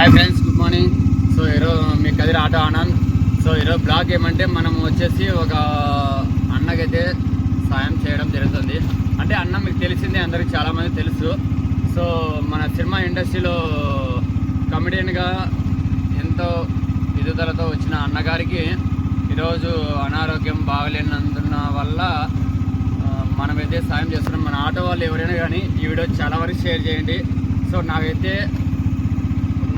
Hi friends, good morning. So ఈరోజు మీ Kadiri auto Anand. So ఈరోజు blog ఏమంటే మనం వచ్చేసి ఒక అన్నకైతే సాయం చేయడం జరుగుతుంది. అంటే అన్న మీకు తెలిసిందే, అందరికి చాలామంది తెలుసు. సో మన సినిమా ఇండస్ట్రీలో కమెడియన్గా ఎంతో ఎదుగుదలతో వచ్చిన అన్నగారికి ఈరోజు అనారోగ్యం బాగలేనందున వల్ల మనమైతే సాయం చేస్తున్నాం. మన ఆటో వాళ్ళు ఎవరైనా కానీ ఈ వీడియో చాలా వరకు షేర్ చేయండి. సో నాకైతే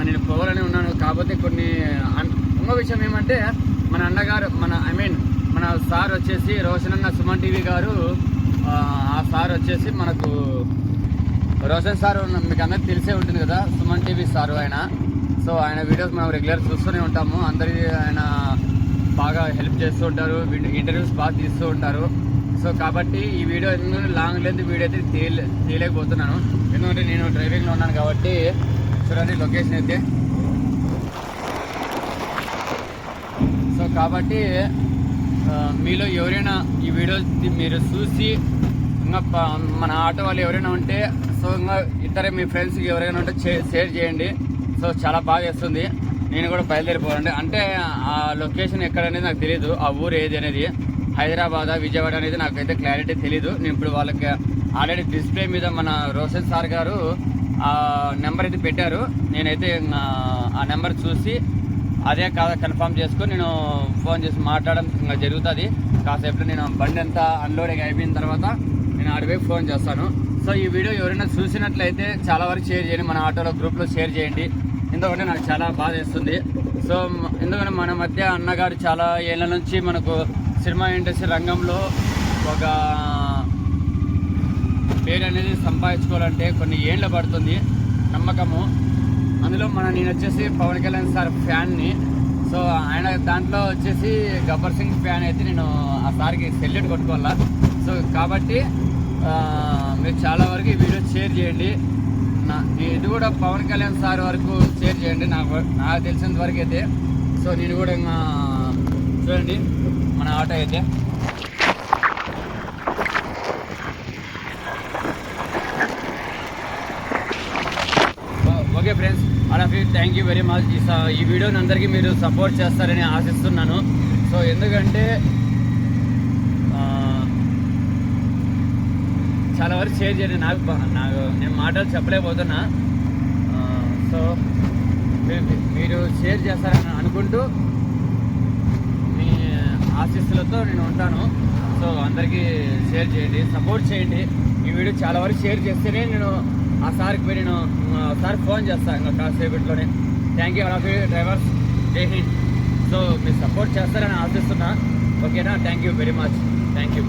నేను పోవాలని ఉన్నాను. కాకపోతే కొన్ని ఇంకో విషయం ఏమంటే మన అన్నగారు మన సార్ వచ్చేసి రోషన్ అన్న సుమన్ టీవీ గారు. ఆ సార్ వచ్చేసి మనకు రోషన్ సార్ మీకు అందరికి తెలిసే ఉంటుంది కదా, సుమన్ టీవీ సారు ఆయన. సో ఆయన వీడియోస్ మనం రెగ్యులర్ చూస్తూనే ఉంటాము. అందరికీ ఆయన బాగా హెల్ప్ చేస్తూ ఉంటారు, ఇంటర్వ్యూస్ బాగా తీస్తూ ఉంటారు. సో కాబట్టి ఈ వీడియో ఎందుకంటే లాంగ్ లెంత్ వీడియో అయితే తీయలేకపోతున్నాను, ఎందుకంటే నేను డ్రైవింగ్లో ఉన్నాను కాబట్టి. చూడండి లొకేషన్ అయితే. సో కాబట్టి మీలో ఎవరైనా ఈ వీడియో మీరు చూసి ఇంకా మన ఆటో వాళ్ళు ఎవరైనా ఉంటే సో ఇంకా ఇతర మీ ఫ్రెండ్స్కి ఎవరైనా ఉంటే షేర్ చేయండి. సో చాలా బాగా చేస్తుంది. నేను కూడా బయలుదేరిపోవాలండి. అంటే ఆ లొకేషన్ ఎక్కడనేది నాకు తెలియదు, ఆ ఊరు ఏది అనేది, హైదరాబాద్ విజయవాడ అనేది నాకైతే క్లారిటీ తెలీదు. నేను ఇప్పుడు వాళ్ళకి ఆల్రెడీ డిస్ప్లే మీద మన రోషన్ సార్ గారు ఆ నెంబర్ అయితే పెట్టారు. నేనైతే ఆ నెంబర్ చూసి అదే కాదా కన్ఫర్మ్ చేసుకొని నేను ఫోన్ చేసి మాట్లాడడం ఇంకా జరుగుతుంది. కాసేపు నేను బండి అంతా అన్లోడింగ్ అయిపోయిన తర్వాత నేను అడిగి ఫోన్ చేస్తాను. సో ఈ వీడియో ఎవరైనా చూసినట్లయితే చాలా వరకు షేర్ చేయండి, మన ఆటోలో గ్రూప్లో షేర్ చేయండి. ఎందుకంటే నాకు చాలా బాధ వేస్తుంది. సో ఎందుకంటే మన మధ్య అన్నగారు చాలా ఏళ్ళ నుంచి మనకు సినిమా ఇండస్ట్రీ రంగంలో ఒక పేరు అనేది సంపాదించుకోవాలంటే కొన్ని ఏళ్ళు పడుతుంది, నమ్మకము. అందులో నేను వచ్చేసి పవన్ కళ్యాణ్ సార్ ఫ్యాన్ని. సో ఆయన దాంట్లో వచ్చేసి గబ్బర్ సింగ్ ఫ్యాన్ అయితే నేను ఆ సార్కి సెల్యూట్ కొట్టుకోవాలా. సో కాబట్టి మీరు చాలా వరకు ఈ వీడియో షేర్ చేయండి. ఇది కూడా పవన్ కళ్యాణ్ సార్ వరకు షేర్ చేయండి, నాకు తెలిసినంత వరకు అయితే. సో నేను కూడా ఇంకా చూడండి మన ఆటో అయితే. ఓకే ఫ్రెండ్స్, అలా థ్యాంక్ యూ వెరీ మచ్. ఈ వీడియోని అందరికీ మీరు సపోర్ట్ చేస్తారని ఆశిస్తున్నాను. సో ఎందుకంటే చాలా వరకు షేర్ చేయండి. నాకు నేను మాటలు చెప్పలేకపోతున్నా. సో మీరు షేర్ చేస్తారని అనుకుంటూ మీ ఆశీస్సులతో నేను ఉంటాను. సో అందరికీ షేర్ చేయండి, సపోర్ట్ చేయండి. ఈ వీడియో చాలా వరకు షేర్ చేస్తేనే నేను ఆ సార్కి పోయి నేను సార్ ఫోన్ చేస్తాను ఇంకా కాసేపట్లోనే. థ్యాంక్ యూ ఆల్ డ్రైవర్స్, జై హింద్. సో మీరు సపోర్ట్ చేస్తారని ఆశిస్తున్నా. ఓకేనా? Thank you very much. Thank you.